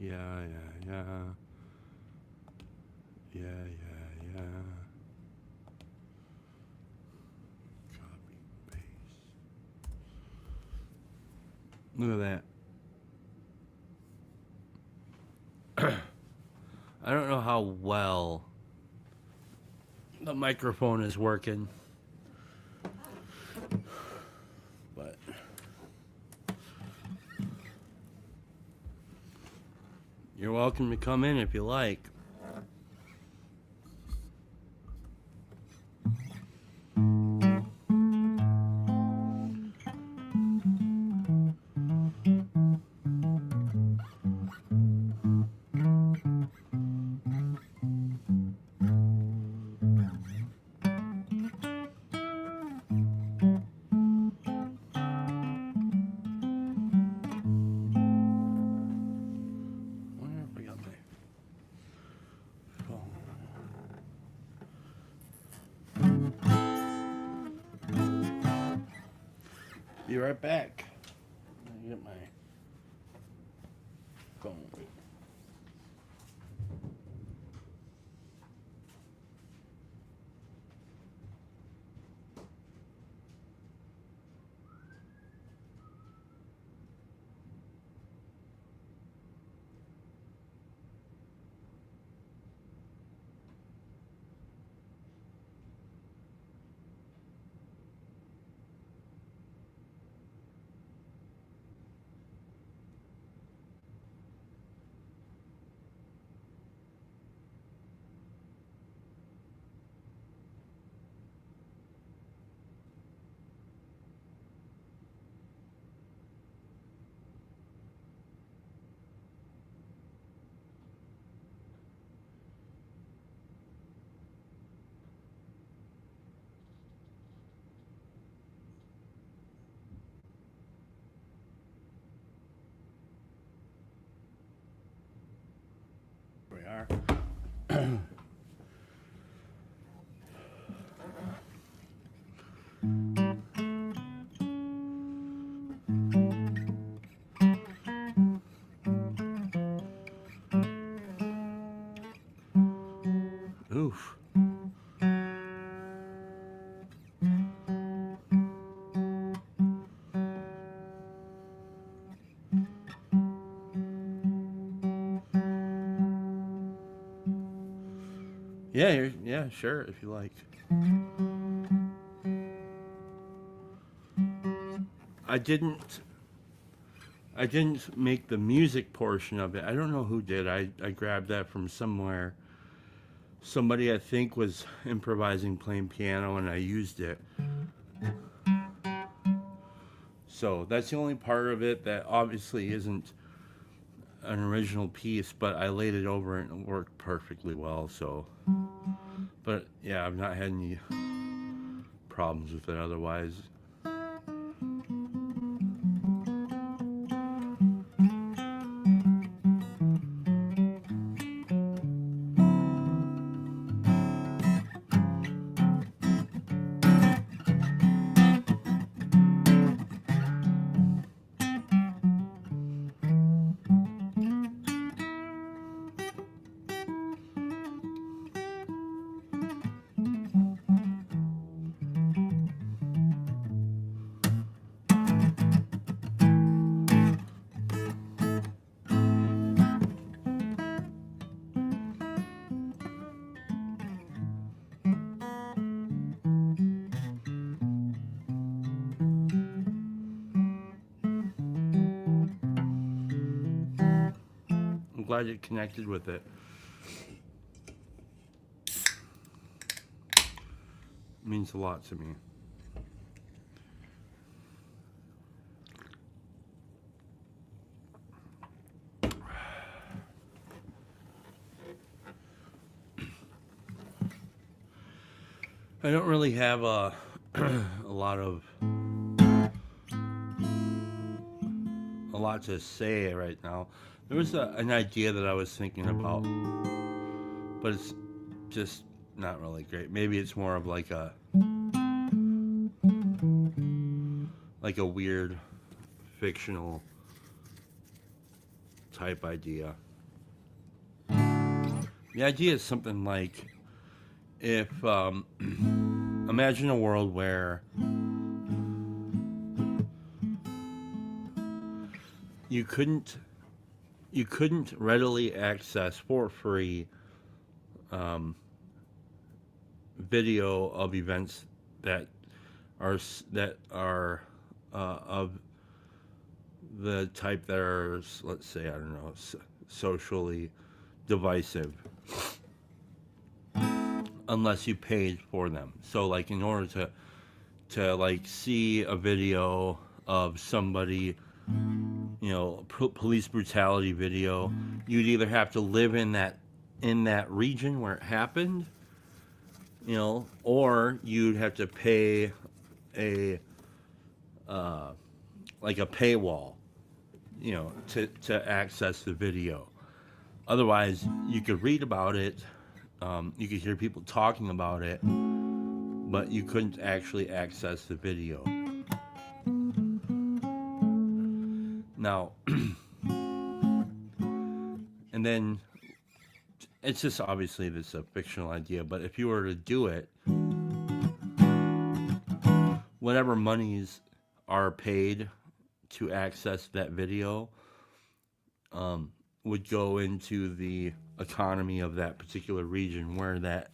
Yeah, yeah, yeah. Yeah, yeah, yeah. Copy, paste. Look at that. I don't know how well the microphone is working, but you're welcome to come in if you like. I wonder if I got my phone. Be right back. Let me get my phone. Here we are. Oof. Yeah, yeah, sure, if you like. I didn't I didn't make the music portion of it. I don't know who did. I grabbed that from somewhere. Somebody I think was improvising playing piano and I used it. So that's the only part of it that obviously isn't an original piece, but I laid it over and it worked perfectly well. So, but yeah, I've not had any problems with it otherwise. I'm glad it connected with it. It means a lot to me. I don't really have a lot to say right now. There was an idea that I was thinking about, but it's just not really great. Maybe it's more of like a weird fictional type idea. The idea is something like if imagine a world where you couldn't you couldn't readily access for free um, video of events that that are of the type that are, let's say, I don't know, socially divisive, unless you paid for them. So like in order to like see a video of somebody, police brutality video, you'd either have to live in that region where it happened, or you'd have to pay a uh, like a paywall, to access the video. Otherwise, you could read about it, you could hear people talking about it, but you couldn't actually access the video. Now, and then it's just obviously this is a fictional idea, but if you were to do it, whatever monies are paid to access that video would go into the economy of that particular region where that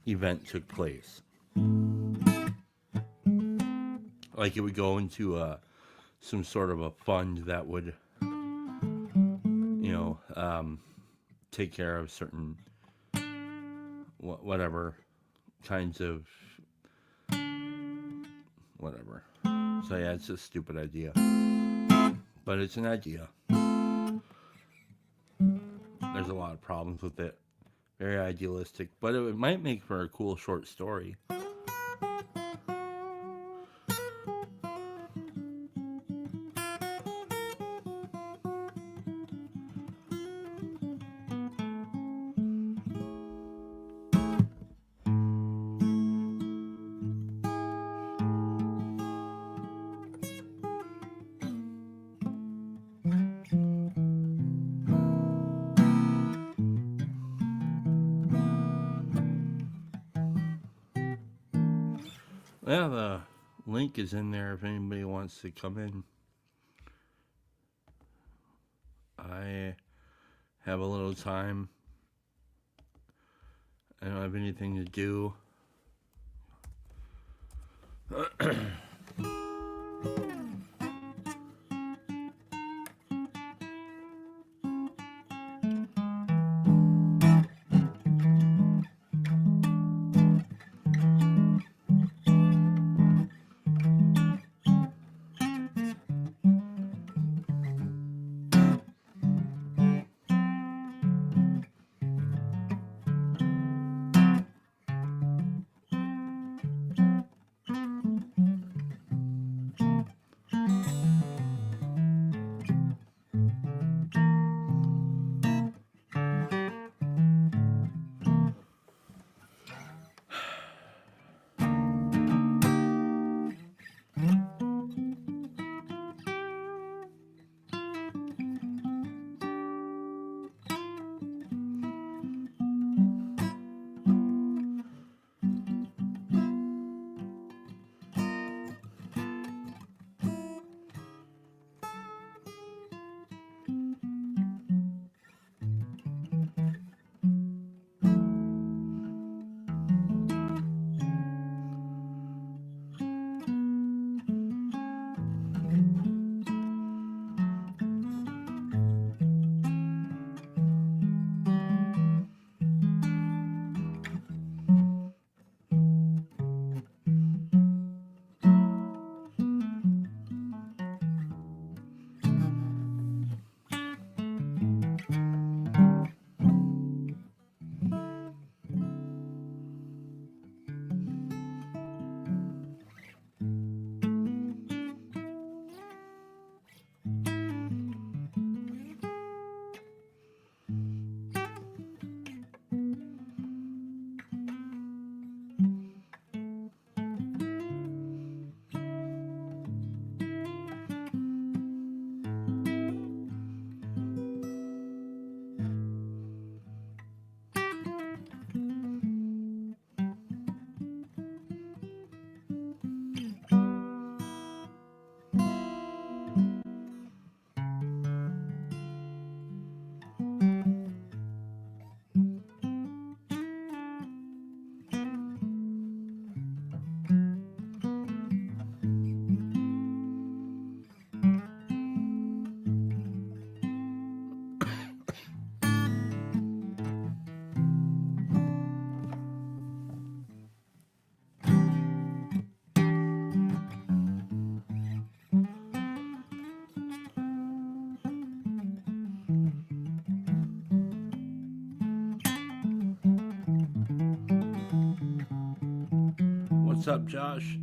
event took place. Like it would go into some sort of a fund that would, take care of certain whatever kinds of whatever. So yeah, it's a stupid idea, but it's an idea. There's a lot of problems with it. Very idealistic, but it might make for a cool short story. Yeah, the link is in there if anybody wants to come in. I have a little time. I don't have anything to do. What's up, Josh?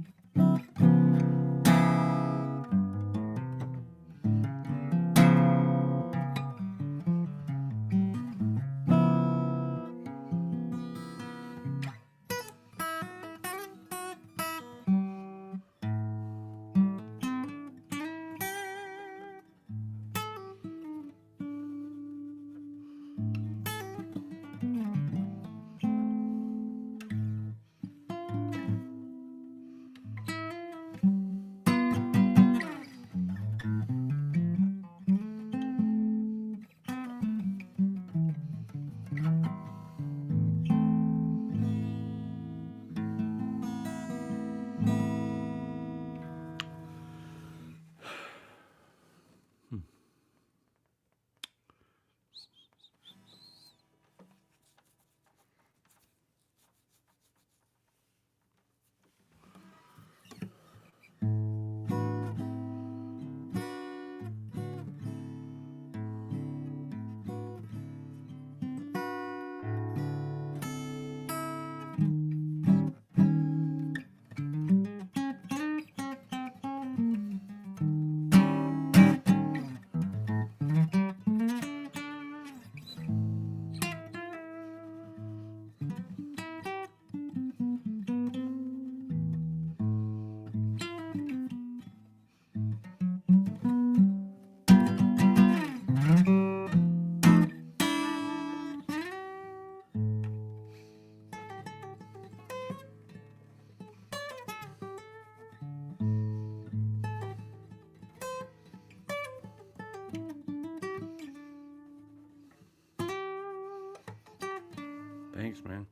Thanks, man.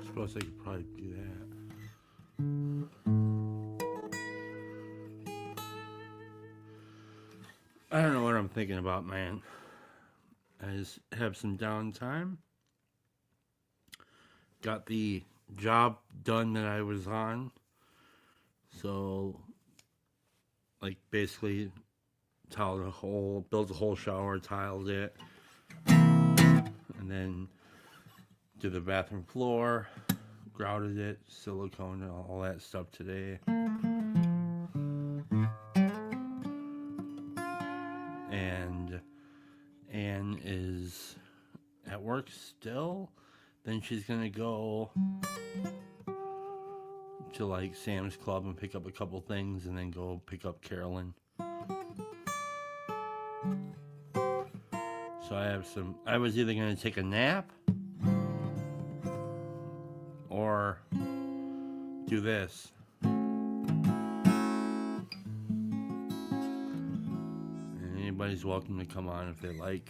Suppose I could probably do that. I don't know what I'm thinking about, man. I just have some downtime. Got the job done that I was on. So, like, basically, tiled a hole, built a whole shower, tiled it, and then did the bathroom floor, grouted it, silicone, and all that stuff today. And Anne is at work still. Then she's gonna go to like Sam's Club and pick up a couple things, and then go pick up Carolyn. So I was either gonna take a nap or do this. And anybody's welcome to come on if they like.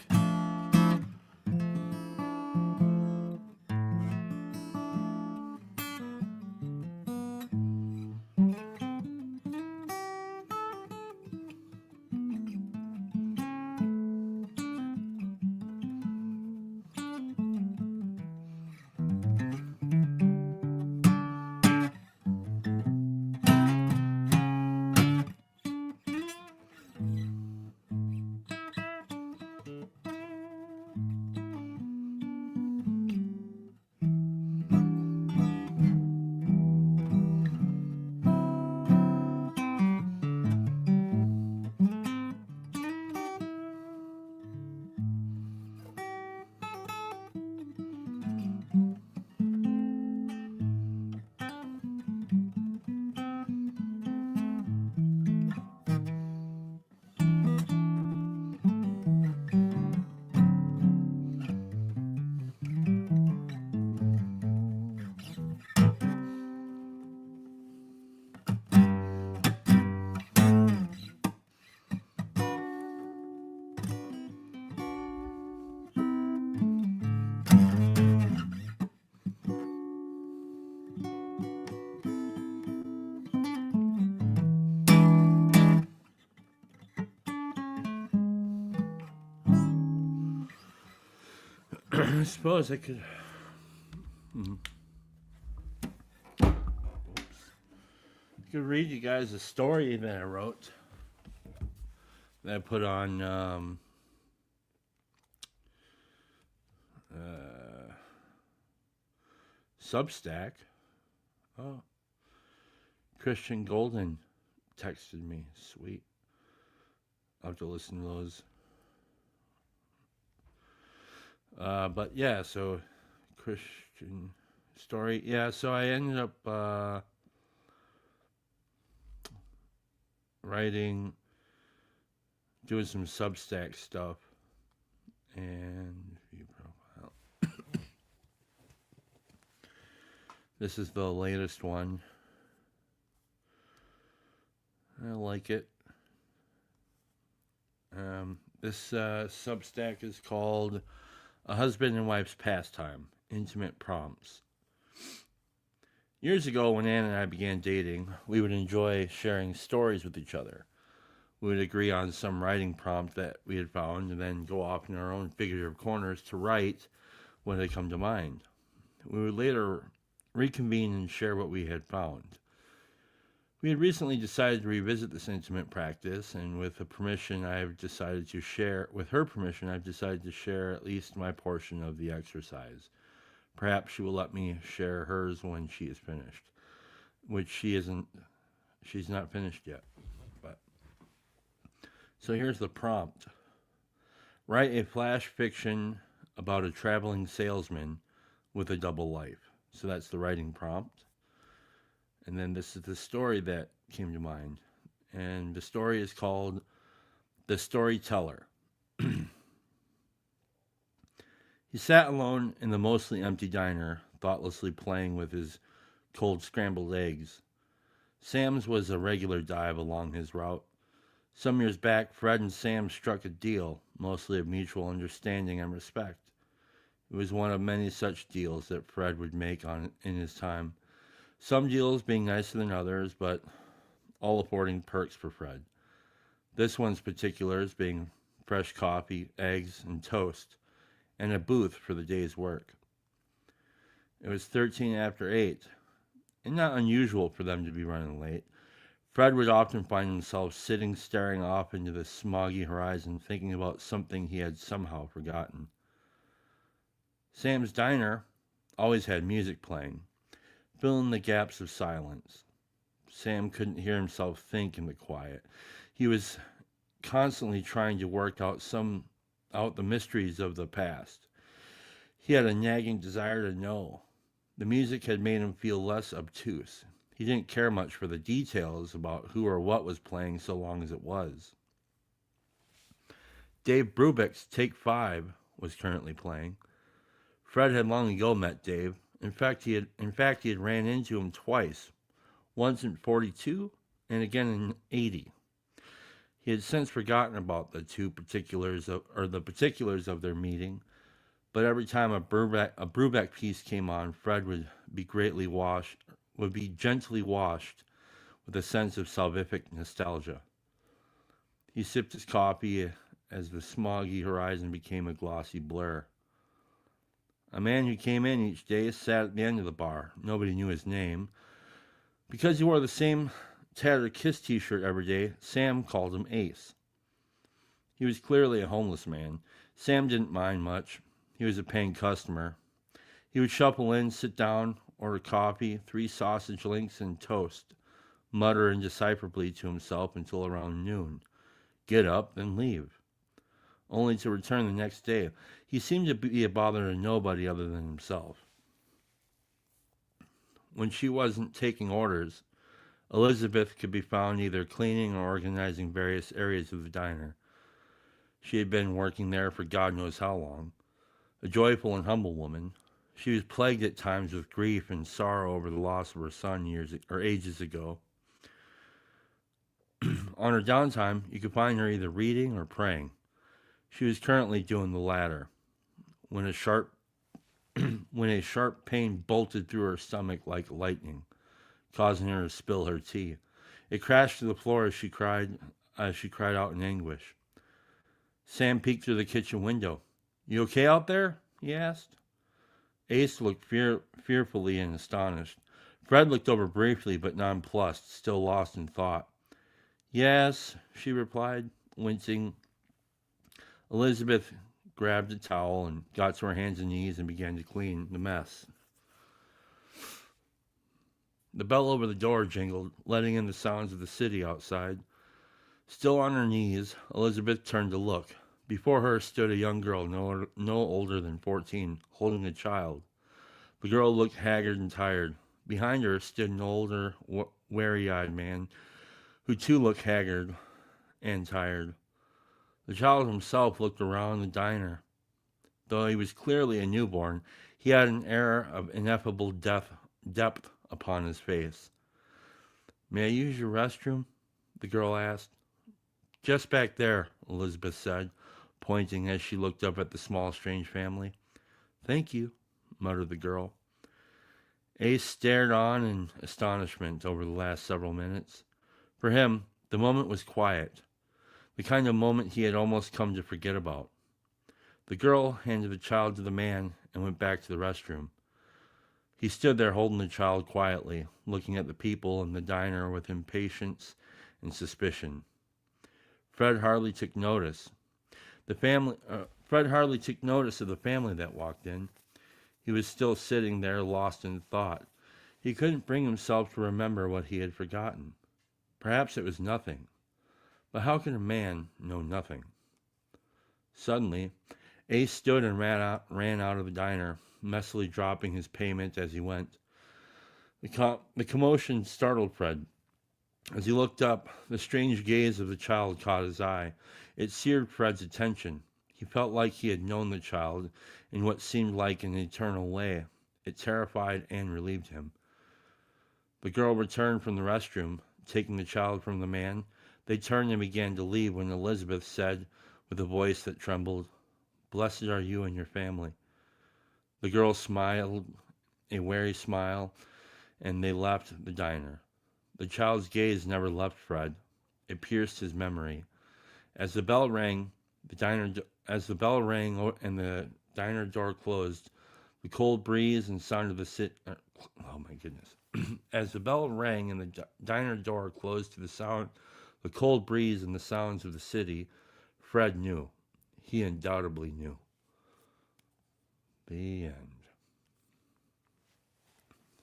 I suppose I could. I could read you guys a story that I wrote that I put on Substack. Oh, Christian Golden texted me. Sweet. I'll have to listen to those. But yeah, so Christian story. Yeah, so I ended up writing, doing some Substack stuff, and view profile. This is the latest one. I like it. This Substack is called A Husband and Wife's Pastime, Intimate Prompts. Years ago, when Ann and I began dating, we would enjoy sharing stories with each other. We would agree on some writing prompt that we had found and then go off in our own figurative corners to write what had come to mind. We would later reconvene and share what we had found. We had recently decided to revisit this intimate practice, and with her permission, I've decided to share at least my portion of the exercise. Perhaps she will let me share hers when she is finished, which she's not finished yet. But so here's the prompt. Write a flash fiction about a traveling salesman with a double life. So that's the writing prompt. And then this is the story that came to mind. And the story is called The Storyteller. He sat alone in the mostly empty diner, thoughtlessly playing with his cold scrambled eggs. Sam's was a regular dive along his route. Some years back, Fred and Sam struck a deal, mostly of mutual understanding and respect. It was one of many such deals that Fred would make in his time. Some deals being nicer than others, but all affording perks for Fred. This one's particulars being fresh coffee, eggs, and toast, and a booth for the day's work. It was 13 after 8, and not unusual for them to be running late. Fred would often find himself sitting staring off into the smoggy horizon, thinking about something he had somehow forgotten. Sam's diner always had music playing, filling the gaps of silence. Sam couldn't hear himself think in the quiet. He was constantly trying to work out the mysteries of the past. He had a nagging desire to know. The music had made him feel less obtuse. He didn't care much for the details about who or what was playing so long as it was. Dave Brubeck's Take 5 was currently playing. Fred had long ago met Dave. In fact, he had ran into him twice, once in 42 and again in 80. He had since forgotten about the particulars of their meeting, but every time a Brubeck piece came on, Fred would be gently washed with a sense of salvific nostalgia. He sipped his coffee as the smoggy horizon became a glossy blur. A man who came in each day sat at the end of the bar. Nobody knew his name. Because he wore the same tattered Kiss t-shirt every day, Sam called him Ace. He was clearly a homeless man. Sam didn't mind much. He was a paying customer. He would shuffle in, sit down, order coffee, 3 sausage links, and toast, mutter indecipherably to himself until around noon. Get up, then leave. Only to return the next day. He seemed to be a bother to nobody other than himself. When she wasn't taking orders, Elizabeth could be found either cleaning or organizing various areas of the diner. She had been working there for God knows how long. A joyful and humble woman, she was plagued at times with grief and sorrow over the loss of her son ages ago. On her downtime, you could find her either reading or praying. She was currently doing the latter, when a sharp pain bolted through her stomach like lightning, causing her to spill her tea. It crashed to the floor as she cried out in anguish. Sam peeked through the kitchen window. "You okay out there?" he asked. Ace looked fearfully and astonished. Fred looked over briefly, but nonplussed, still lost in thought. Yes, she replied, wincing. Elizabeth grabbed a towel and got to her hands and knees and began to clean the mess. The bell over the door jingled, letting in the sounds of the city outside. Still on her knees, Elizabeth turned to look. Before her stood a young girl no older than 14, holding a child. The girl looked haggard and tired. Behind her stood an older, weary-eyed man, who too looked haggard and tired. The child himself looked around the diner. Though he was clearly a newborn, he had an air of ineffable depth upon his face. May I use your restroom? The girl asked. Just back there, Elizabeth said, pointing as she looked up at the small, strange family. Thank you, muttered the girl. Ace stared on in astonishment over the last several minutes. For him, the moment was quiet, the kind of moment he had almost come to forget about. The girl handed the child to the man and went back to the restroom. He stood there holding the child quietly, looking at the people in the diner with impatience and suspicion. Fred hardly took notice. Fred hardly took notice of the family that walked in. He was still sitting there, lost in thought. He couldn't bring himself to remember what he had forgotten. Perhaps it was nothing. But how could a man know nothing? Suddenly, Ace stood and ran out of the diner, messily dropping his payment as he went. The commotion startled Fred. As he looked up, the strange gaze of the child caught his eye. It seared Fred's attention. He felt like he had known the child in what seemed like an eternal way. It terrified and relieved him. The girl returned from the restroom, taking the child from the man. They turned and began to leave when Elizabeth said, with a voice that trembled, Blessed are you and your family. The girl smiled a wary smile, and they left the diner. The child's gaze never left Fred. It pierced his memory. As the bell rang and the diner door closed, the cold breeze and sound of the oh my goodness. As the bell rang and the diner door closed to the cold breeze and the sounds of the city, Fred knew. He undoubtedly knew. The end.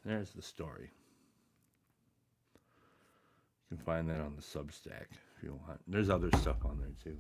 There's the story. You can find that on the Substack if you want. There's other stuff on there too.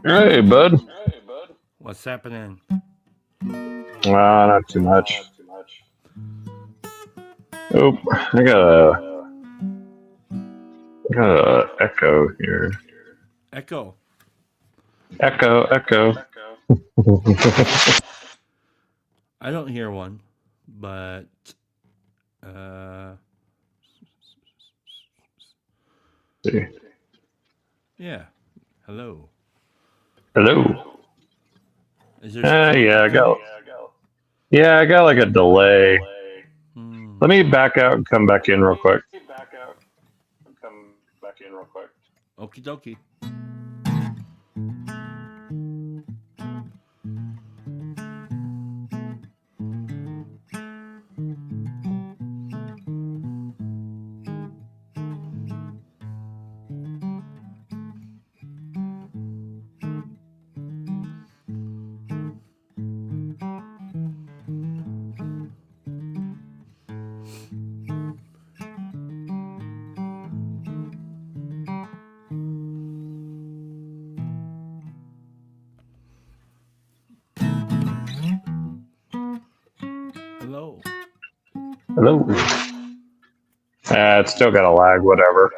Hey, bud. What's happening? Not too much. Oh, I got a echo here. Echo. Echo. I don't hear one, but uh, See. yeah. Hello. Hello. Is there? Yeah, I got like a delay. Hmm. Let me back out and come back in real quick. Okie dokie. Hello. Hello. It's still got a lag, whatever.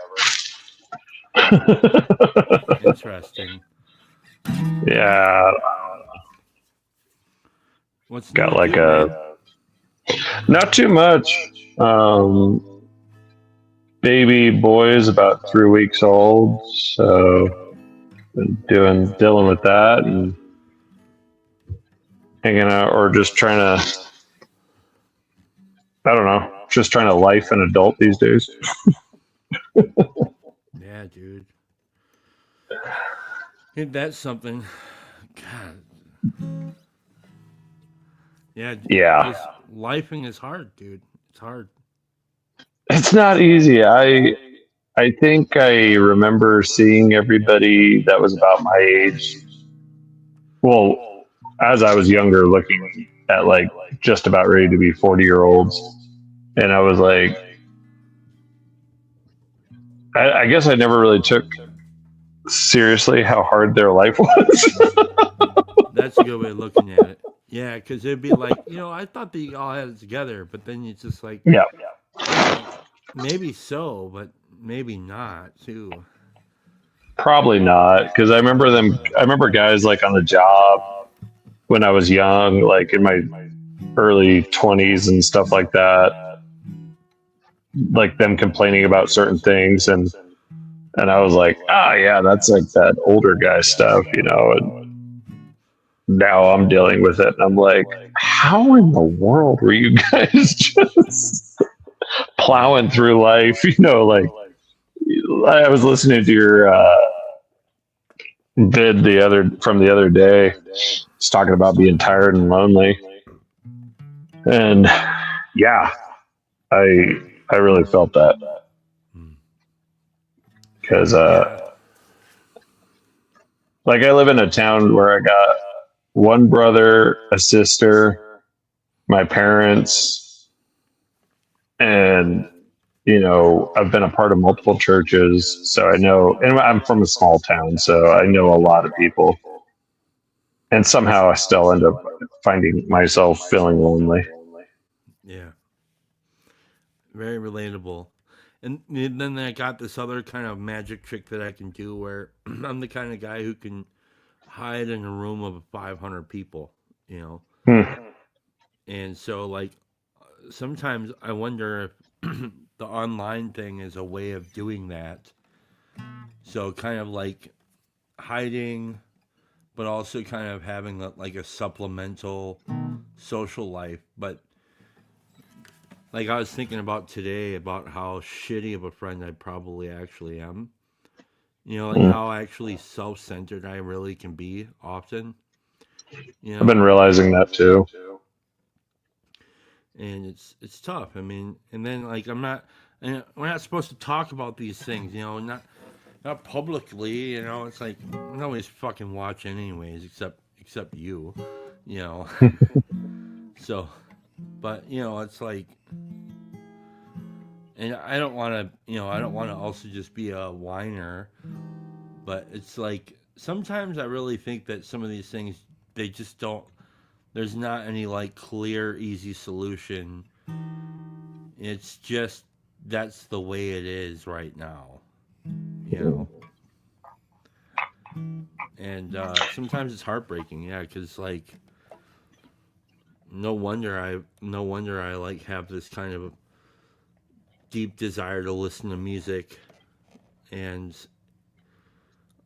Interesting. Yeah. What's Got new like with you, man? not too much. Baby boy is about 3 weeks old, so been dealing with that and hanging out, or just trying to, I don't know, just trying to life an adult these days. Yeah, dude. Ain't that something? God. Yeah. Yeah, Just lifing is hard, dude. It's hard. it's not easy. I think I remember seeing everybody that was about my age. Well, as I was younger, looking at like just about ready to be 40-year-olds, and I was like, I guess I never really took seriously how hard their life was. That's a good way of looking at it. Yeah, because it'd be like, I thought that you all had it together, but then it's just like, Yeah, maybe so, but maybe not too. probably not, because I remember them. I remember guys like on the job when I was young, like in my early 20s and stuff like that, like them complaining about certain things, and I was like, yeah, that's like that older guy stuff, and now I'm dealing with it, and I'm like, how in the world were you guys just plowing through life, like I was listening to your vid the other day. It's talking about being tired and lonely, and yeah, I really felt that because like I live in a town where I got one brother, a sister, my parents, and I've been a part of multiple churches, so I know, and I'm from a small town, so I know a lot of people. And somehow I still end up finding myself feeling lonely. Yeah. Very relatable. And then I got this other kind of magic trick that I can do where I'm the kind of guy who can hide in a room of 500 people, you know. Hmm. And so, like, sometimes I wonder if the online thing is a way of doing that. So, kind of like hiding, but also kind of having like a supplemental social life. But like I was thinking about today about how shitty of a friend I probably actually am. You know, like Hmm. how actually self-centered I really can be often. You I've been know, realizing that too. and it's tough. I mean, and then like and we're not supposed to talk about these things. You know, not publicly. You know, it's like nobody's fucking watching anyways, except you. You know, so, but it's like, and I don't want to. I don't want to also just be a whiner. But it's like sometimes I really think that some of these things they just don't. There's not any like clear, easy solution. It's just that's the way it is right now, you know. And sometimes it's heartbreaking, yeah, because like no wonder I like have this kind of deep desire to listen to music, and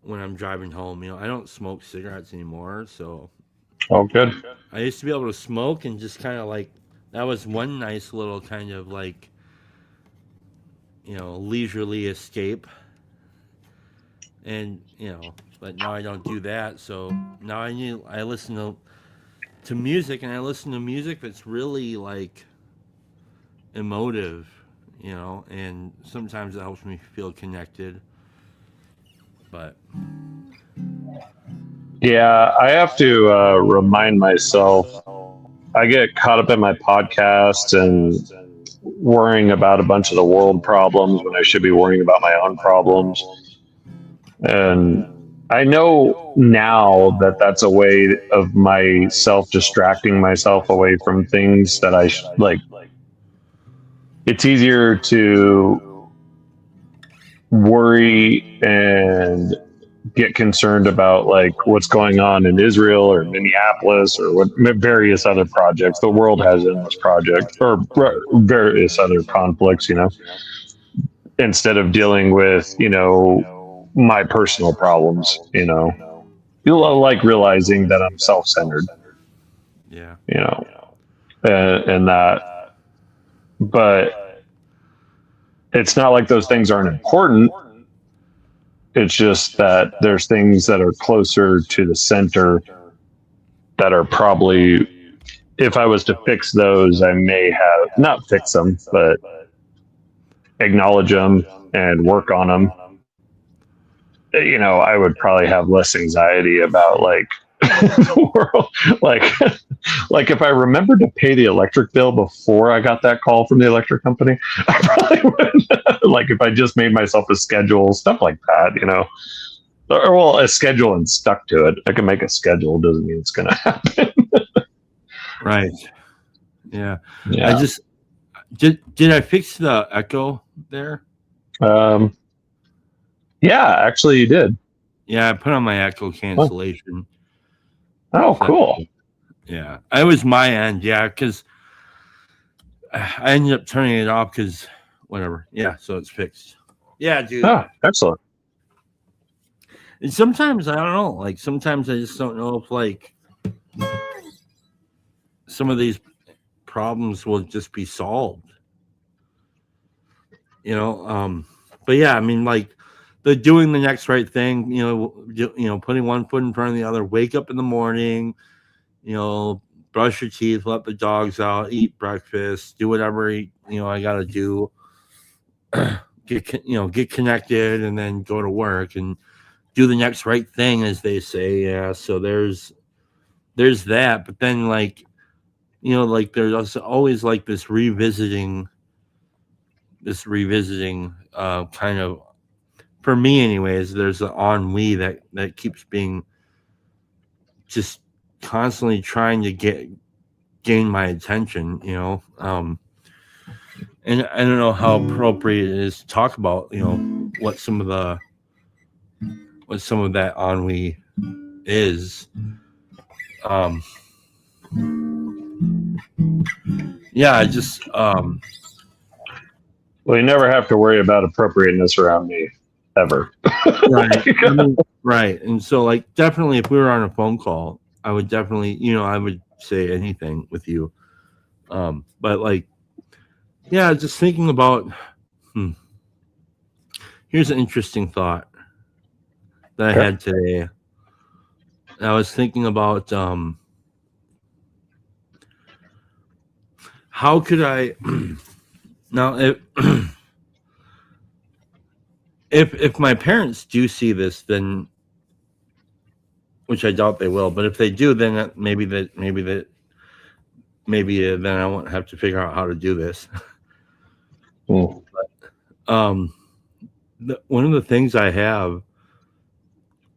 when I'm driving home, I don't smoke cigarettes anymore, so Oh, good. I used to be able to smoke and just kind of like that was one nice little kind of like leisurely escape, and but now I don't do that. So now I listen to music, and I listen to music that's really like emotive, and sometimes it helps me feel connected. But Yeah, I have to remind myself. I get caught up in my podcast and worrying about a bunch of the world problems when I should be worrying about my own problems. And I know now that that's a way of myself distracting myself away from things that like. It's easier to worry and get concerned about like what's going on in Israel or Minneapolis or what various other projects. The world has endless projects or various other conflicts, instead of dealing with, my personal problems, like realizing that I'm self-centered, yeah, you know, and that, but it's not like those things aren't important. It's just that there's things that are closer to the center that are probably, if I was to fix those, I may have not fix them, but acknowledge them and work on them. I would probably have less anxiety about like the world. Like if I remembered to pay the electric bill before I got that call from the electric company, I probably would. Like if I just made myself a schedule, stuff like that, or well, a schedule and stuck to it. I can make a schedule, doesn't mean it's going to happen. right. Yeah, I Yeah. just did I fix the echo there? Um, yeah, actually, you did. Yeah, I put on my echo cancellation. Oh, So cool. yeah, it was my end. Yeah, because I ended up turning it off because whatever. Yeah, so it's fixed. Yeah, dude. Oh, excellent. And sometimes I don't know. Like sometimes I just don't know if like some of these problems will just be solved. but yeah, I mean, like the doing the next right thing, putting one foot in front of the other, wake up in the morning, brush your teeth, let the dogs out, eat breakfast, do whatever, I got to do, get connected and then go to work and do the next right thing, as they say. Yeah. So there's that, but then like, like there's also always like this revisiting, kind of, for me anyways, there's an ennui that keeps being just constantly trying to gain my attention, and I don't know how appropriate it is to talk about, what some of that ennui is. Yeah, I just Well, you never have to worry about appropriateness around me ever. right. I mean, right. And so like definitely if we were on a phone call, I would definitely, I would say anything with you. But like, yeah, just thinking about here's an interesting thought that I had today. I was thinking about how could I now if my parents do see this, then, which I doubt they will, but if they do, then maybe then I won't have to figure out how to do this. Mm. But, one of the things I have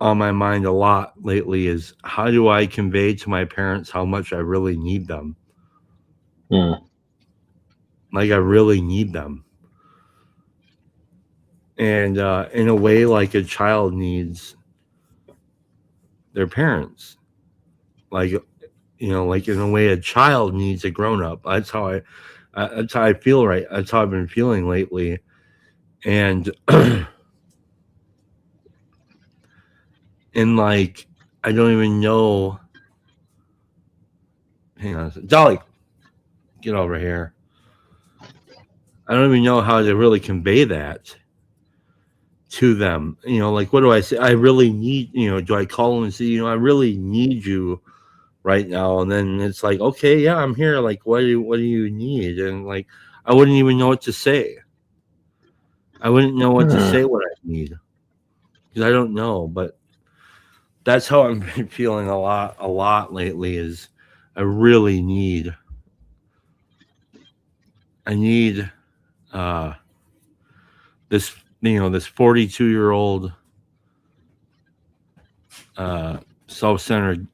on my mind a lot lately is how do I convey to my parents how much I really need them? Mm. Like I really need them. And in a way, like a child needs their parents. Like, like in a way a child needs a grown up. That's how I feel, right? That's how I've been feeling lately. And and like I don't even know. Hang on a second. Dolly, get over here. I don't even know how to really convey that to them. Like what do I say? I really need, do I call them and say, I really need you right now? And then it's like, okay, yeah, I'm here. Like, what do you need? And like, I wouldn't even know what to say. I wouldn't know what to say what I need because I don't know. But that's how I'm feeling a lot lately. Is I really need. I need this 42-year-old self-centered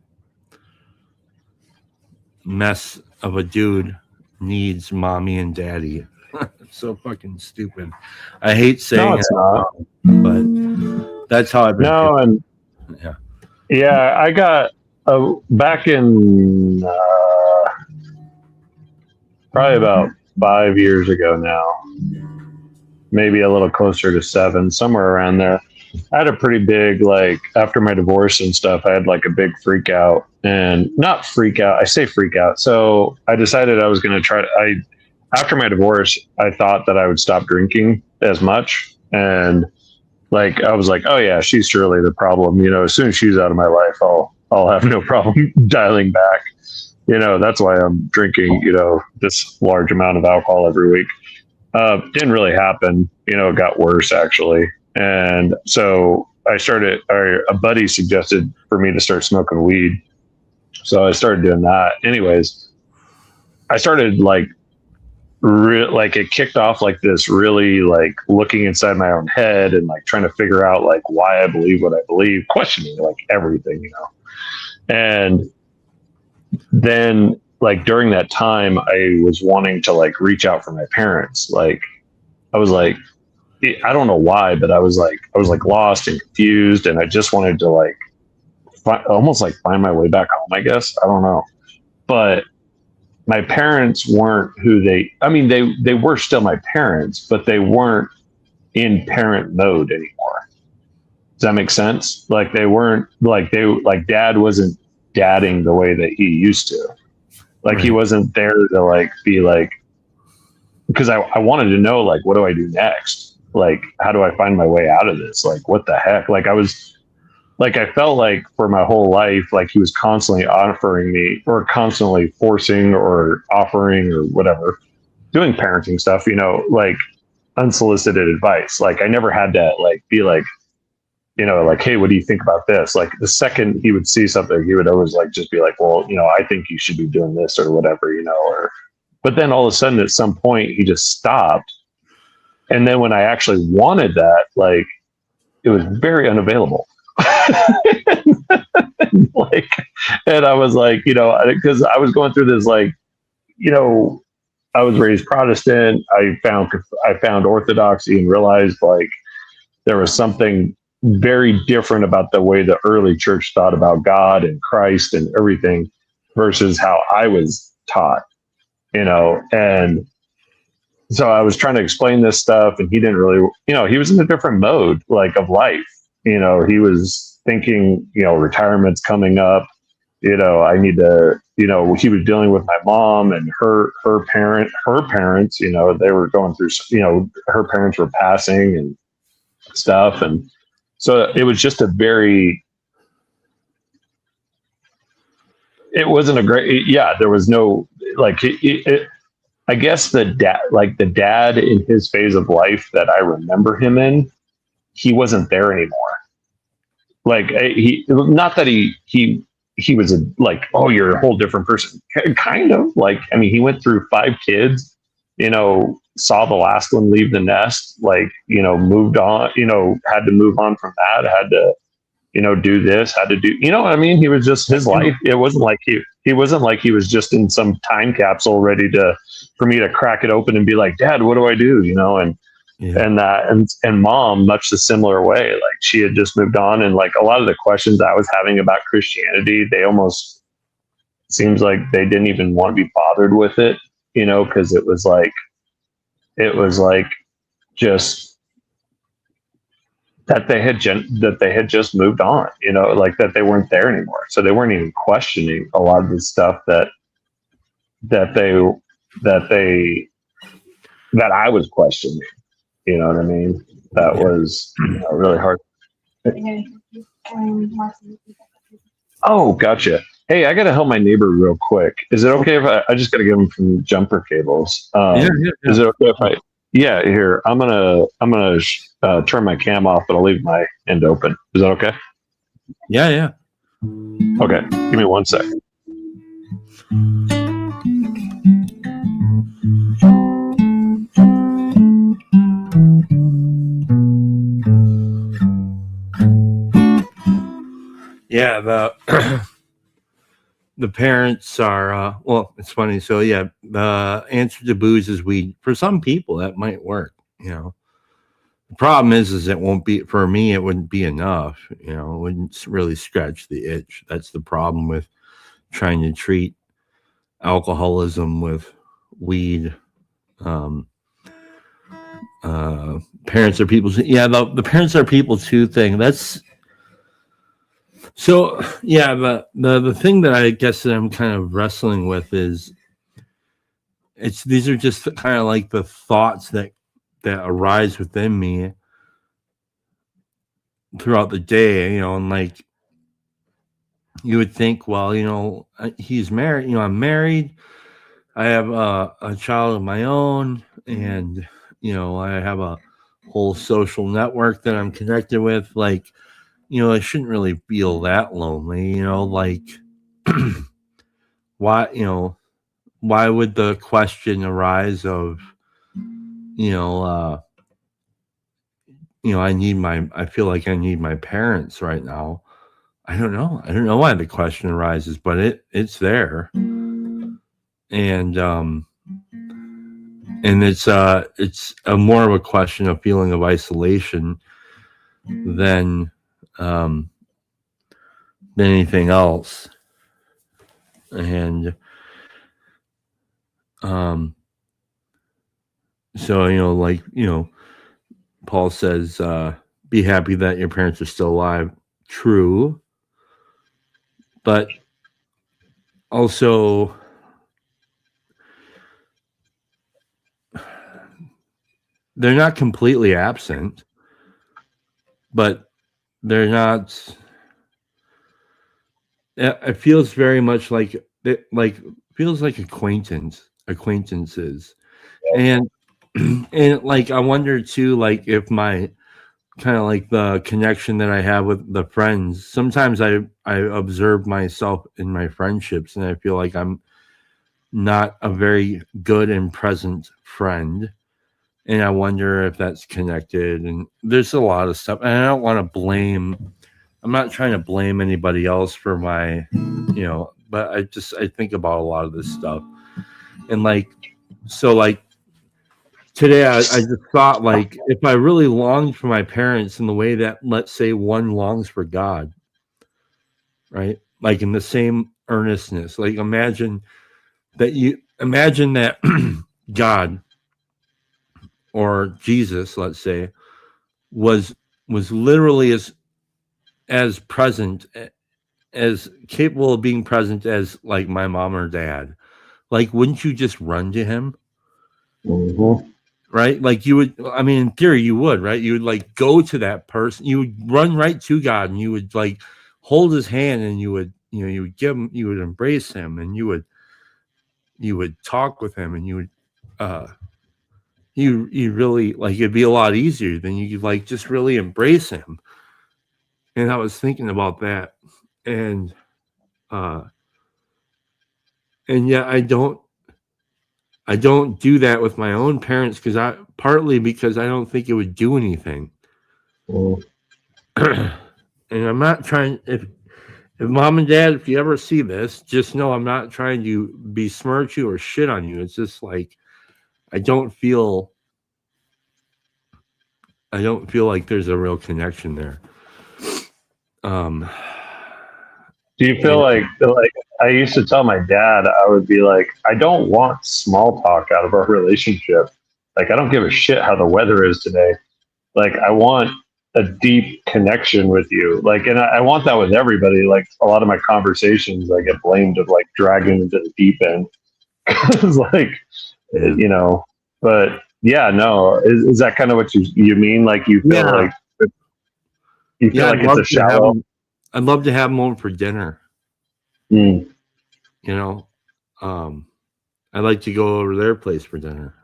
mess of a dude needs mommy and daddy. It's so fucking stupid. I hate saying it's it, not. but that's how I've been feeling. And yeah, I got back in probably about 5 years ago now, maybe a little closer to 7, somewhere around there. I had a pretty big, like, after my divorce and stuff, I had like a big freak out. And not freak out, I say freak out. So I decided I was going to after my divorce, I thought that I would stop drinking as much. And like, I was like, oh yeah, she's surely the problem. As soon as she's out of my life, I'll have no problem dialing back. That's why I'm drinking, this large amount of alcohol every week. Didn't really happen. It got worse actually. And so a buddy suggested for me to start smoking weed. So I started doing that. Anyways, I started like it kicked off like this really like looking inside my own head and like trying to figure out like why I believe what I believe, questioning like everything, And then like during that time, I was wanting to like reach out for my parents. Like I was like, I don't know why, but I was like lost and confused, and I just wanted to like almost like find my way back home, I guess. I don't know, but my parents weren't they were still my parents, but they weren't in parent mode anymore. Does that make sense? Like they weren't like dad wasn't dadding the way that he used to. Like he wasn't there to like be like, because I wanted to know like, what do I do next? Like, how do I find my way out of this? Like, what the heck? I felt like for my whole life, like he was constantly offering me or constantly forcing or offering or whatever, doing parenting stuff, like unsolicited advice. Like I never had to like be like, like, hey, what do you think about this? Like the second he would see something, he would always like just be like, well, I think you should be doing this or whatever, but then all of a sudden at some point he just stopped. And then when I actually wanted that, like it was very unavailable. Like, and I was like, because I was going through this, like, I was raised Protestant. I found Orthodoxy and realized like there was something very different about the way the early church thought about God and Christ and everything versus how I was taught, and so I was trying to explain this stuff and he didn't really, he was in a different mode, like of life. He was thinking, retirement's coming up, I need to, he was dealing with my mom and her parents, they were going through, her parents were passing and stuff. And so it was just it wasn't a great, yeah, there was no, like, I guess the dad in his phase of life that I remember him in, he wasn't there anymore. Like not that he was like, oh, you're a whole different person. Kind of like, I mean, he went through 5 kids, saw the last one leave the nest, like, moved on, had to move on from that, had to, do this, had to do, what I mean? He was just his life. It wasn't like he wasn't like he was just in some time capsule ready for me to crack it open and be like, Dad, what do I do? And yeah. And mom, much the similar way, like she had just moved on. And like a lot of the questions I was having about Christianity, they almost seems like they didn't even want to be bothered with it, because it was like just that they had just moved on, like that they weren't there anymore. So they weren't even questioning a lot of the stuff that I was questioning. You know what I mean? That was really hard. Oh, gotcha. Hey, I got to help my neighbor real quick. Is it okay if I just got to give him some jumper cables? Yeah. Is it okay if I? Yeah, here. I'm gonna turn my cam off, but I'll leave my end open. Is that okay? Yeah. Okay. Give me 1 second. Yeah, the parents are well, it's funny. So yeah, the answer to booze is weed. For some people that might work, The problem is it won't be, for me, it wouldn't be enough, it wouldn't really scratch the itch. That's the problem with trying to treat alcoholism with weed. Parents are people. Yeah, the parents are people too thing. That's so. Yeah, the thing that I guess that I'm kind of wrestling with is these are just kind of like the thoughts that arise within me throughout the day, and like you would think, well, he's married, I'm married, I have a child of my own, and I have a whole social network that I'm connected with. Like, I shouldn't really feel that lonely. Like, why would the question arise of, I feel like I need my parents right now. I don't know why the question arises, but it's there. And it's a more of a question of feeling of isolation than anything else. And so like Paul says, be happy that your parents are still alive. True, but also they're not completely absent, but they're not. It feels very much like feels like acquaintances, and and like I wonder too, like if my kind of like the connection that I have with the friends. Sometimes I observe myself in my friendships, and I feel like I'm not a very good and present friend. And I wonder if that's connected. And there's a lot of stuff. And I don't want to blame. I'm not trying to blame anybody else for my, but I think about a lot of this stuff. And like, so like today, I just thought like if I really longed for my parents in the way that, let's say, one longs for God, right? Like in the same earnestness. Like imagine that God or Jesus, let's say, was literally as present, as capable of being present as like my mom or dad. Like, wouldn't you just run to him? Mm-hmm. Right? Like you would, I mean, in theory, you would, right? You would like go to that person, you would run right to God, and you would like hold his hand, and you would, you would give him, you would embrace him, and you would talk with him, and you would, you really like it'd be a lot easier than you could like just really embrace him. And I was thinking about that, and uh, and yet I don't do that with my own parents partly because I don't think it would do anything. Mm. And I'm not trying if mom and dad, if you ever see this, just know I'm not trying to besmirch you or shit on you. It's just like I don't feel like there's a real connection there. Um Do you feel like I used to tell my dad, I would be like, I don't want small talk out of our relationship. Like, I don't give a shit how the weather is today. Like, I want a deep connection with you. Like, and I want that with everybody. Like, a lot of my conversations, I get blamed of like dragging into the deep end. It's like, but yeah, no, is that kind of what you mean? Like, you feel like it's a shallow. I'd love to have them over for dinner. Mm. I'd like to go over to their place for dinner,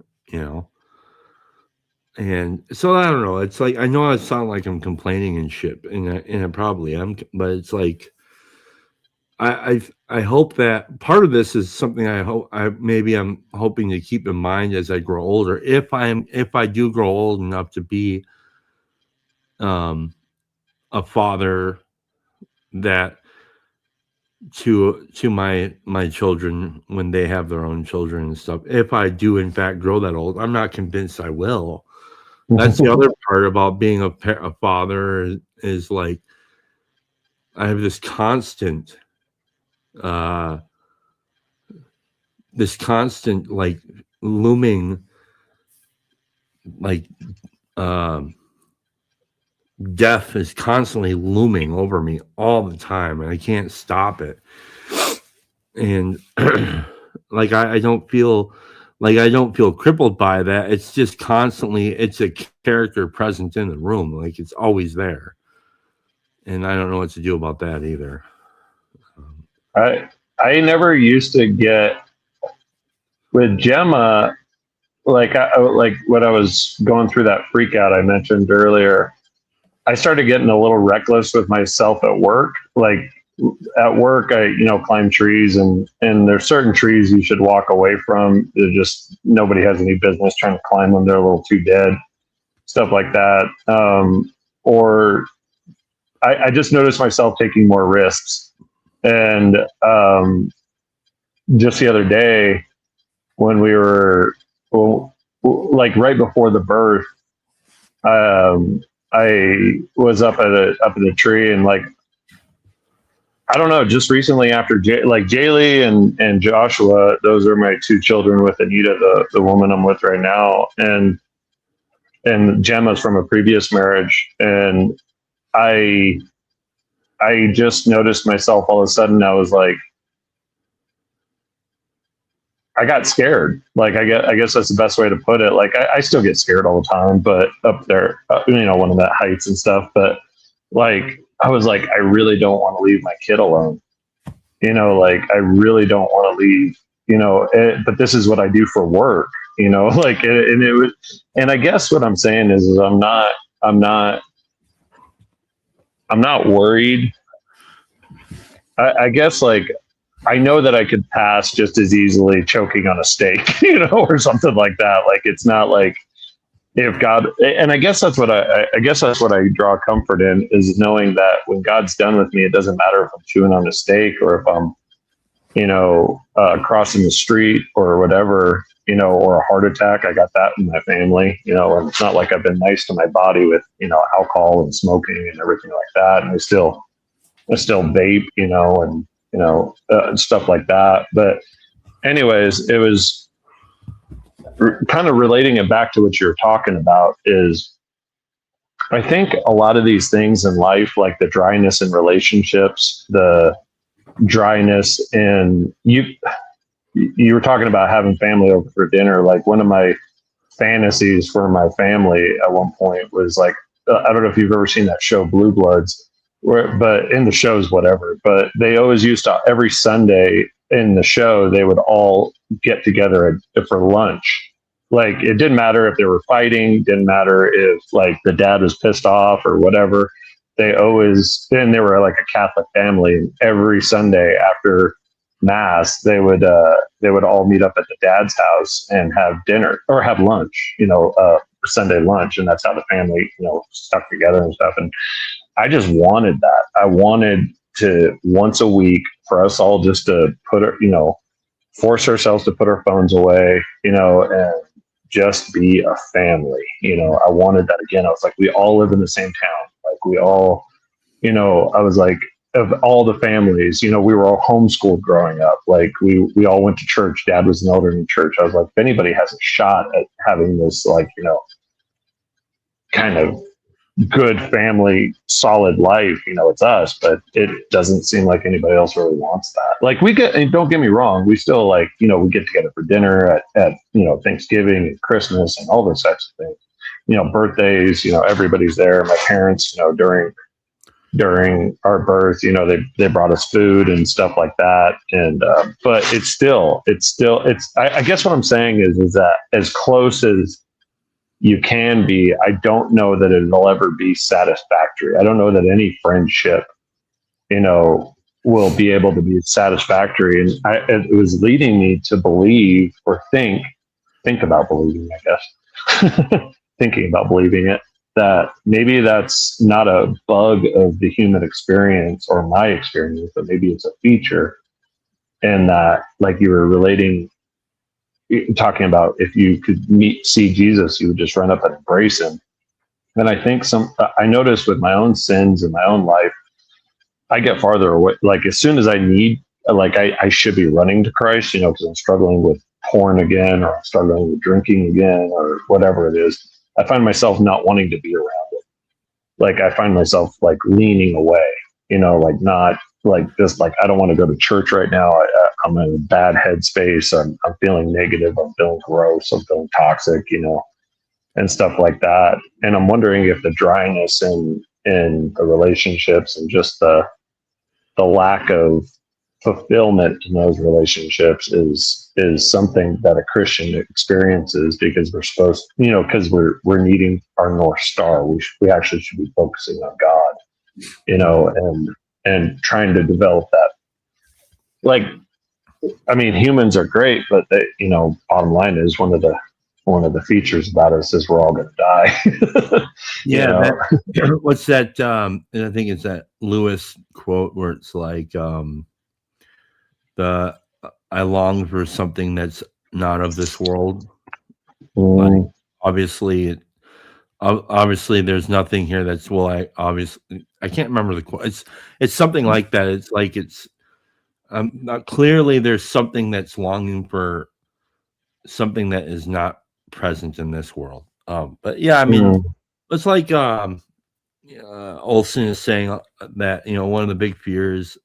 And so I don't know. It's like I know I sound like I'm complaining and shit, and I probably am, but it's like I hope that part of this is something I'm hoping to keep in mind as I grow older. If I do grow old enough to be a father that to my children when they have their own children and stuff. If I do in fact grow that old, I'm not convinced I will. That's the other part about being a father is like I have this constant like looming like death is constantly looming over me all the time, and I can't stop it. And like I don't feel crippled by that. It's just constantly it's a character present in the room, like it's always there, and I don't know what to do about that either. I never used to get with Gemma, like when I was going through that freak out I mentioned earlier. I started getting a little reckless with myself at work. Like at work, I climb trees, and there's certain trees you should walk away from. They're just nobody has any business trying to climb them. They're a little too dead, stuff like that. Or I just noticed myself taking more risks, and just the other day when we were like right before the birth. I was up at a tree, and like I don't know, just recently after Jaylee and Joshua, those are my two children with Anita, the woman I'm with right now, and Gemma's from a previous marriage, and I just noticed myself all of a sudden. I was like, I got scared. Like I guess that's the best way to put it. Like I still get scared all the time, but up there, one of the heights and stuff. But like I was like, I really don't want to leave my kid alone. Like I really don't want to leave. But this is what I do for work. Like and it was, and I guess what I'm saying is I'm not worried. I guess like I know that I could pass just as easily choking on a steak, or something like that. Like it's not like if God, and I guess that's what I guess that's what I draw comfort in, is knowing that when God's done with me, it doesn't matter if I'm chewing on a steak or if I'm, crossing the street or whatever, or a heart attack. I got that in my family, and it's not like I've been nice to my body with, alcohol and smoking and everything like that. And I still vape, and stuff like that. But anyways, it was kind of relating it back to what you're talking about is I think a lot of these things in life, like the dryness in relationships, the dryness in you were talking about having family over for dinner. Like one of my fantasies for my family at one point was like, I don't know if you've ever seen that show Blue Bloods, but in the shows, whatever, but they always used to, every Sunday in the show, they would all get together for lunch. Like it didn't matter if they were fighting, didn't matter if like the dad was pissed off or whatever. They were like a Catholic family, and every Sunday after mass, they would all meet up at the dad's house and have dinner or have lunch, Sunday lunch. And that's how the family, stuck together and stuff. And I just wanted that. I wanted to once a week for us all just to force ourselves to put our phones away, and just be a family. I wanted that again. I was like, we all live in the same town. Like we all, I was like, of all the families, we were all homeschooled growing up. Like we all went to church. Dad was an elder in church. I was like, if anybody has a shot at having this, like, kind of good family, solid life, it's us, but it doesn't seem like anybody else really wants that. Like don't get me wrong, we still like, we get together for dinner at Thanksgiving and Christmas and all those types of things, birthdays, everybody's there. My parents, during our birth, they brought us food and stuff like that. And, but I guess what I'm saying is that as close as you can be, I don't know that it'll ever be satisfactory. I don't know that any friendship, will be able to be satisfactory. And it was leading me to believe or think about believing, I guess, thinking about believing it, that maybe that's not a bug of the human experience or my experience, but maybe it's a feature. And that, like you were talking about, if you could see Jesus, you would just run up and embrace him. And I think I noticed with my own sins in my own life, I get farther away. Like as soon as I need, like I should be running to Christ, because I'm struggling with porn again, or I'm struggling with drinking again, or whatever it is. I find myself not wanting to be around it. Like I find myself like leaning away, like not like just like, I don't want to go to church right now. I'm in a bad headspace. I'm feeling negative. I'm feeling gross. I'm feeling toxic, and stuff like that. And I'm wondering if the dryness in the relationships and just the lack of fulfillment in those relationships is something that a Christian experiences, because we're supposed, because we're needing our North Star. We actually should be focusing on God, and trying to develop that. Like, I mean, humans are great, but they, bottom line is one of the features about us is we're all going to die. Yeah. What's that? I think it's that Lewis quote where it's like, I long for something that's not of this world. Like, obviously there's nothing here that's, I can't remember the quote. It's something like that. It's like, not clearly there's something that's longing for something that is not present in this world. But yeah, I mean, it's like Olson is saying that, one of the big fears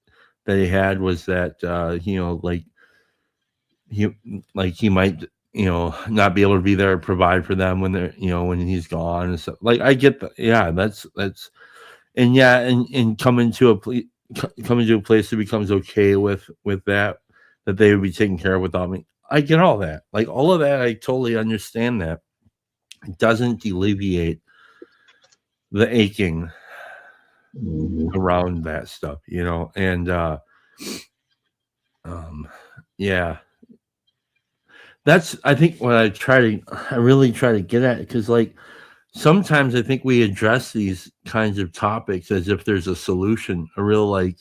that he had was that, like he might, not be able to be there to provide for them when they're, when he's gone and stuff. Like I get that. Yeah, that's and yeah, and coming to a place that becomes okay with that they would be taken care of without me. I get all that. Like all of that, I totally understand that. It doesn't alleviate the aching around that stuff, and yeah, that's I think what I really try to get at, because like sometimes I think we address these kinds of topics as if there's a solution, a real like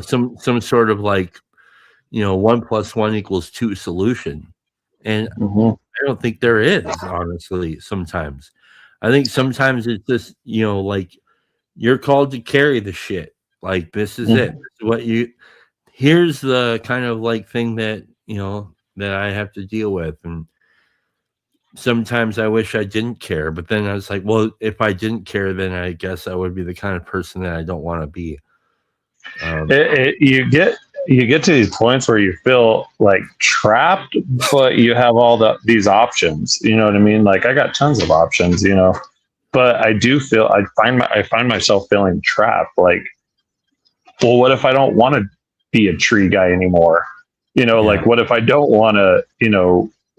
some sort of like 1+1 = 2 solution, and I don't think there is, honestly. Sometimes I think sometimes it's just like you're called to carry the shit. Like this is it. This is what you. Here's the kind of like thing that that I have to deal with, and sometimes I wish I didn't care, but then I was like, well, if I didn't care, then I guess I would be the kind of person that I don't want to be. You get to these points where you feel like trapped, but you have all these options. You know what I mean? Like I got tons of options, but I do feel I find myself feeling trapped. Like, well, what if I don't want to be a tree guy anymore? Like what if I don't want to?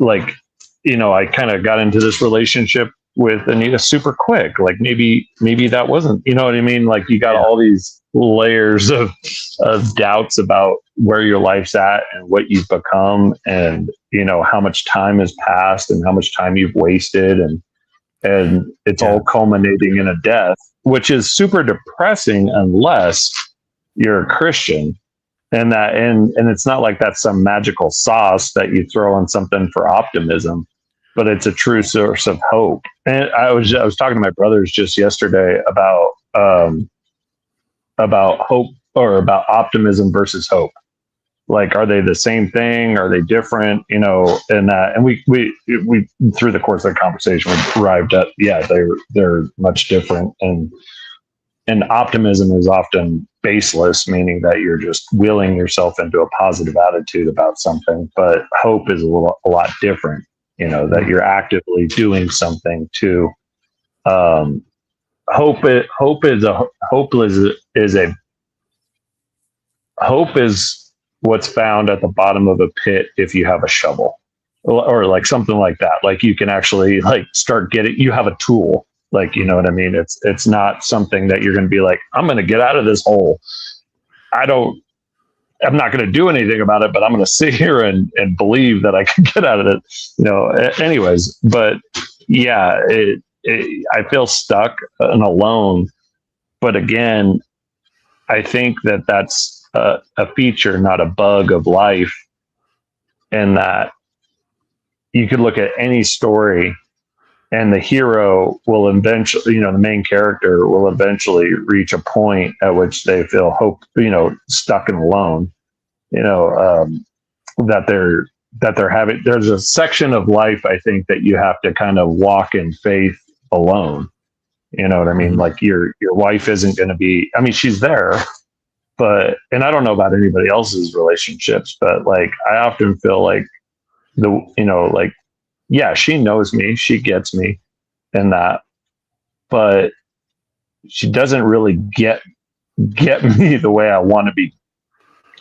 I kind of got into this relationship with Anita super quick. Like maybe that wasn't. You know what I mean? Like you got all these layers of doubts about where your life's at and what you've become, and how much time has passed and how much time you've wasted, and it's all culminating in a death, which is super depressing unless you're a Christian. And it's not like that's some magical sauce that you throw on something for optimism, but it's a true source of hope. And I was talking to my brothers just yesterday about hope, or about optimism versus hope. Like, are they the same thing? Are they different? And we through the course of the conversation, we arrived at, they're much different. And optimism is often baseless, meaning that you're just willing yourself into a positive attitude about something. But hope is a lot different, that you're actively doing something to, hope is what's found at the bottom of a pit if you have a shovel, or like something like that. Like you can actually like start getting, you have a tool, like, you know what I mean? It's not something that you're going to be like, I'm going to get out of this hole. I'm not going to do anything about it, but I'm going to sit here and believe that I can get out of it, anyways. But yeah, I feel stuck and alone. But again, I think that that's a feature, not a bug of life. And that you could look at any story and the hero will eventually, the main character will eventually reach a point at which they feel hope, stuck and alone, that they're having, there's a section of life, I think, that you have to kind of walk in faith alone. You know what I mean? Like your wife isn't going to be, I mean, she's there, but, and I don't know about anybody else's relationships, but like, I often feel like yeah, she knows me, she gets me and that, but she doesn't really get me the way I want to be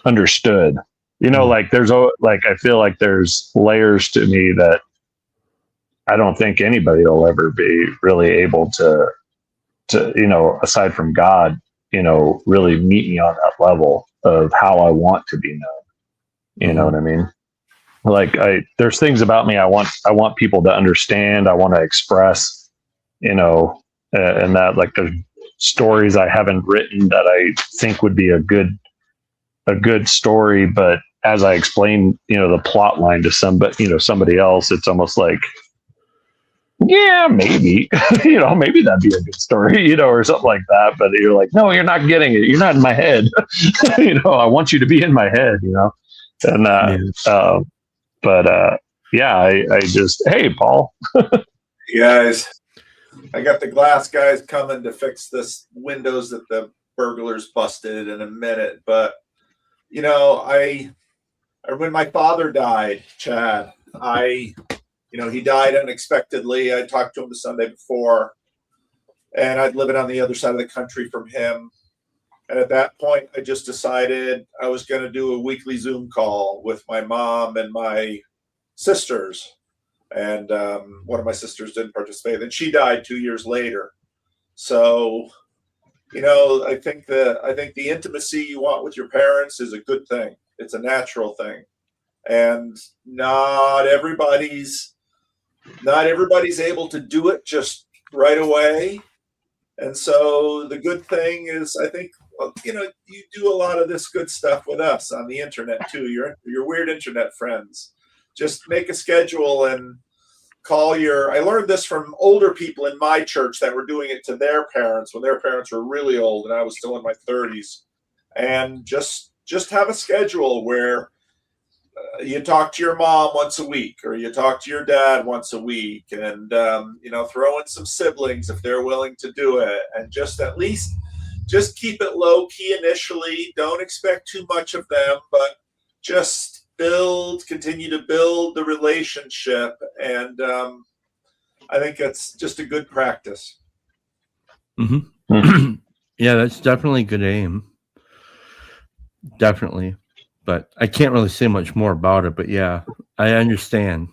understood. Like I feel like there's layers to me that I don't think anybody will ever be really able to, aside from God, really meet me on that level of how I want to be known. You know what I mean? Like there's things about me I want people to understand. I want to express, and that, like, there's stories I haven't written that I think would be a good story, but as I explain, the plot line to somebody else, it's almost like, yeah, maybe, maybe that'd be a good story, or something like that. But you're like, no, you're not getting it. You're not in my head. I want you to be in my head, and I just, hey, Paul. Guys, I got the glass guys coming to fix this windows that the burglars busted in a minute. But, or when my father died, Chad, he died unexpectedly. I talked to him the Sunday before, and I'd living on the other side of the country from him. And at that point, I just decided I was going to do a weekly Zoom call with my mom and my sisters. And one of my sisters didn't participate, and she died 2 years later. So, I think the intimacy you want with your parents is a good thing. It's a natural thing, and not everybody's able to do it just right away. And so the good thing is, I think, you do a lot of this good stuff with us on the internet too. Your weird internet friends. Just make a schedule and call I learned this from older people in my church that were doing it to their parents when their parents were really old and I was still in my 30s. And just have a schedule where you talk to your mom once a week, or you talk to your dad once a week, and throw in some siblings if they're willing to do it, and just keep it low key initially. Don't expect too much of them, but just continue to build the relationship, and I think that's just a good practice. Mm-hmm. Yeah, that's definitely a good aim. Definitely. But I can't really say much more about it. But yeah, I understand.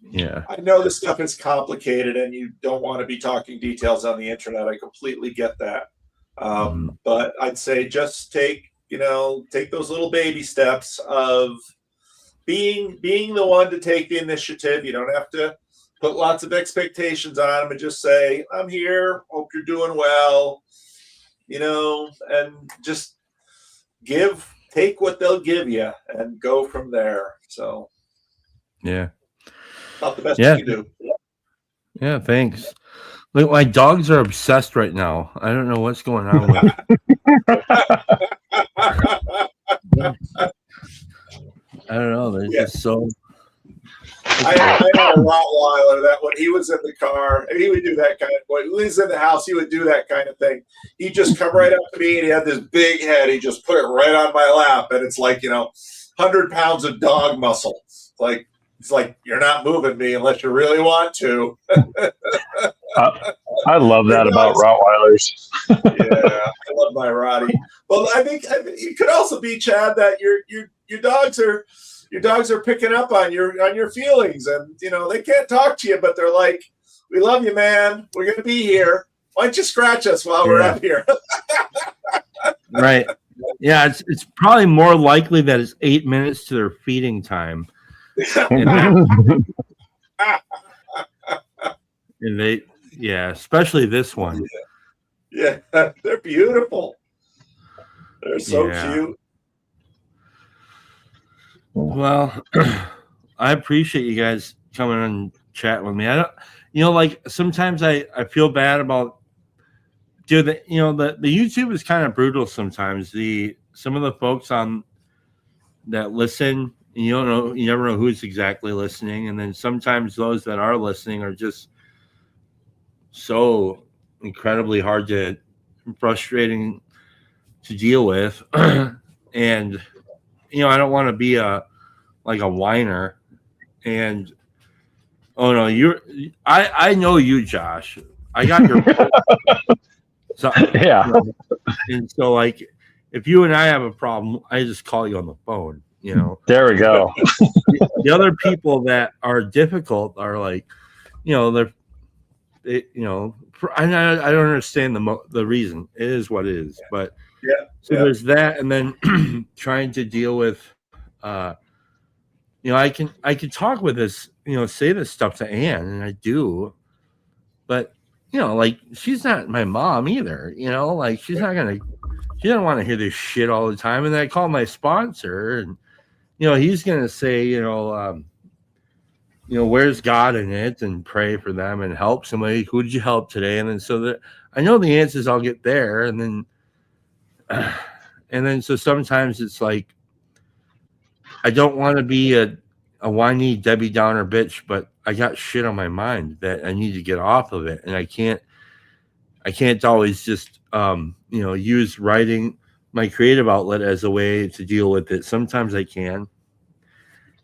Yeah. I know this stuff is complicated and you don't want to be talking details on the internet. I completely get that. But I'd say just take those little baby steps of being the one to take the initiative. You don't have to put lots of expectations on them, and just say, I'm here. Hope you're doing well. And just take what they'll give you and go from there. So, yeah, not the best you can do. Yeah, thanks. Look, my dogs are obsessed right now. I don't know what's going on with I don't know. They're just so. I had a Rottweiler that when he was in the car, and he would do that kind of. When he was in the house, he would do that kind of thing. He'd just come right up to me, and he had this big head. He just put it right on my lap, and it's like 100 pounds of dog muscle. It's like you're not moving me unless you really want to. I love that about Rottweilers. Yeah, I love my Rottie. Well, I think it could also be, Chad, that your dogs are picking up on your feelings, and they can't talk to you, but they're like, "We love you, man. We're gonna be here. Why don't you scratch us while we're up here?" Right. Yeah, it's probably more likely that it's 8 minutes to their feeding time. And they, especially this one. Yeah, they're beautiful. They're so cute. Well, I appreciate you guys coming and chatting with me. I don't, sometimes I feel bad about, dude. The YouTube is kind of brutal sometimes. Some of the folks on that listen, you never know who's exactly listening, and then sometimes those that are listening are just so incredibly frustrating to deal with, and I don't want to be a whiner. And I know you, Josh. I got your so, yeah. And so if you and I have a problem, I just call you on the phone. There we go. The other people that are difficult are I don't understand the reason. It is what it is. But there's that, and then trying to deal with, I can talk with this, say this stuff to Ann, and I do, but she's not my mom either. She's not gonna. She doesn't want to hear this shit all the time. And then I call my sponsor, and he's gonna say, where's God in it, and pray for them and help somebody. Who did you help today? And then so that I know the answers, I'll get there, and then so sometimes it's like I don't want to be a whiny Debbie Downer bitch, but I got shit on my mind that I need to get off of it, and I can't always just use writing my creative outlet as a way to deal with it. Sometimes I can.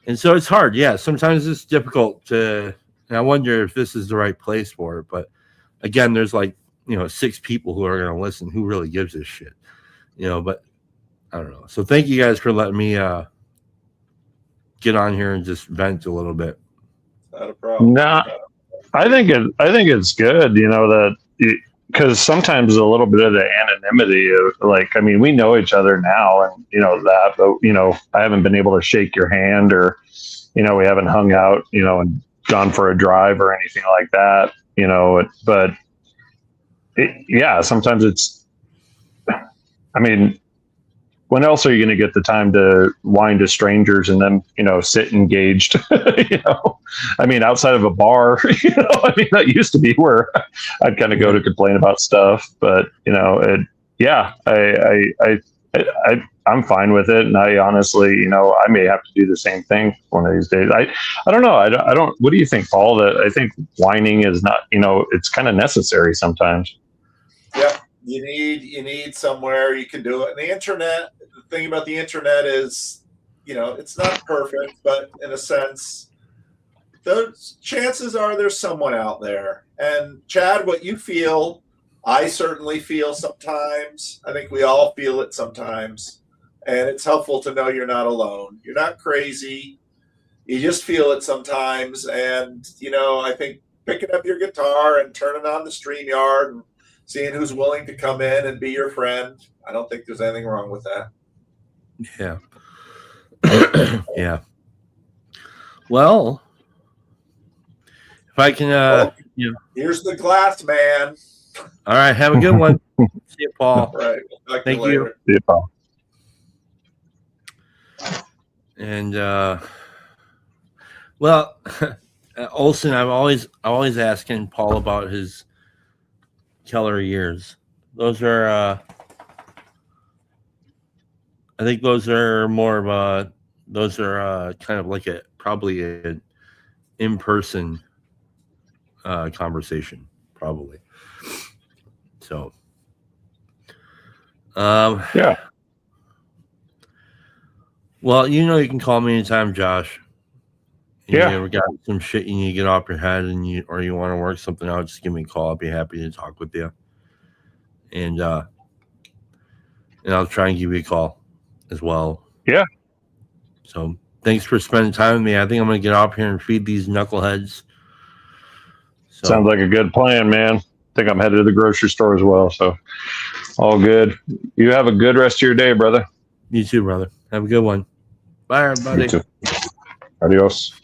And so it's hard. Yeah. Sometimes it's difficult to, and I wonder if this is the right place for it. But again, there's like, 6 people who are going to listen. Who really gives a shit? But I don't know. So thank you guys for letting me get on here and just vent a little bit. Not a problem. No, I think it's good, that because sometimes a little bit of the anonymity of like, I mean, we know each other now and that, but I haven't been able to shake your hand or, we haven't hung out, and gone for a drive or anything like that, but yeah, sometimes it's, I mean, when else are you going to get the time to whine to strangers and then, sit engaged, I mean, outside of a bar, I mean, that used to be where I'd kind of go to complain about stuff, but, I'm fine with it. And I honestly, I may have to do the same thing one of these days. I don't know. I don't, what do you think, Paul? That I think whining is not, it's kind of necessary sometimes. Yeah. You need somewhere you can do it. And the internet, the thing about the internet is, it's not perfect, but in a sense, those chances are there's someone out there. And Chad, what you feel, I certainly feel sometimes. I think we all feel it sometimes. And it's helpful to know you're not alone. You're not crazy. You just feel it sometimes. And, I think picking up your guitar and turning on the StreamYard and seeing who's willing to come in and be your friend. I don't think there's anything wrong with that. Yeah. Yeah. Well, if I can, Here's the glass, man. All right. Have a good one. See you, Paul. All right. We'll talk to Thank you later. See you, Paul. And, well, Olson, I'm always asking Paul about his Keller years. Those are I think those are more of a kind of like probably an in-person conversation, probably. So yeah. Well, you can call me anytime, Josh. Yeah. You ever got some shit you need to get off your head and you want to work something out, just give me a call. I'll be happy to talk with you. And I'll try and give you a call as well. Yeah. So thanks for spending time with me. I think I'm going to get off here and feed these knuckleheads. So, sounds like a good plan, man. I think I'm headed to the grocery store as well. So all good. You have a good rest of your day, brother. You too, brother. Have a good one. Bye, everybody. You too. Adios.